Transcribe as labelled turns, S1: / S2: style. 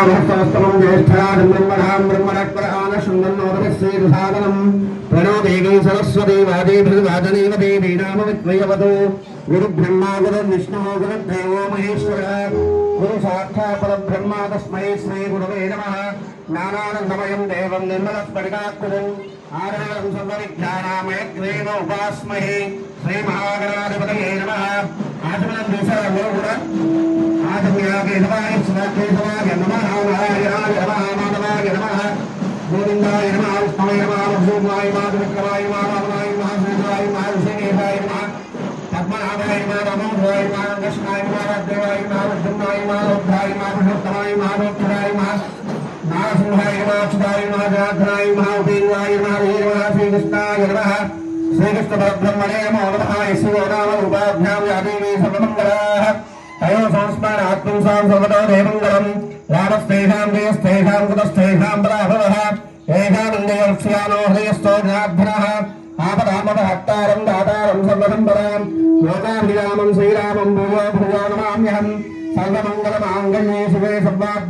S1: सहस्त्रम ज्येष्ठराजं ब्रह्मणां ब्रह्मणक्वरान शृण्वन्नोदयश्रीसादनं प्रणो देवी सरस्वती वादेभिर्वादनेव देवी नाम विद्वयवतु गुरुब्रह्मा गुरुर्विष्णुः गुरुर्देवो महेश्वरः गुरु साक्षात् परब्रह्म तस्मै श्री गुरवे नमः ज्ञानानन्दमयं देवं निर्मलस्फटिकाकृतिम् आधारं सर्वविद्यानामयग्रेव उपास्महे श्रीमहागणाधिपतये नमः आचमनं आचम्याकेशवाय सुधाकेशवाय नमः नारायणाय नमः माधवाय नमः गोविन्दाय नमः विष्णवे नमः मधुसूदनाय नमः विक्रमाय नमः वामनाय नमः सूर्याय नमः ऋषिकेशाय नमः पद्मनाभाय नमः नमोधवाय नमः कृष्णाय नमः वासुदेवाय नमः विष्णुनाय नमः रुद्राय नमः पुरुषोत्तमाय नमः मोक्षदाय नमः नारसिंहाय नमः अच्युताय नमः जनार्दनाय नमः उपेन्द्राय नमः वीरवाय श्रीकृष्णाय नमः श्रीकृष्णपरब्रह्मणे नमो नमः यस्य नाम रूपाभ्यां या देवी सर्वमङ्गलाः तयो संस्मरात्मं सर्वतो देवमङ्गलं रामस्तेषां जयस्तेषां कुतस्तेषां पराभवः एकानन्दयर्क्ष्यानो हृदयस्थो जनार्दनः आपदामपहत्तारं दातारं सर्वसम्पदां लोकाभिरामं श्रीरामं भूयो भूयो नमाम्यहं सर्वमङ्गलमाङ्गल्ये शिवे सर्वार्थ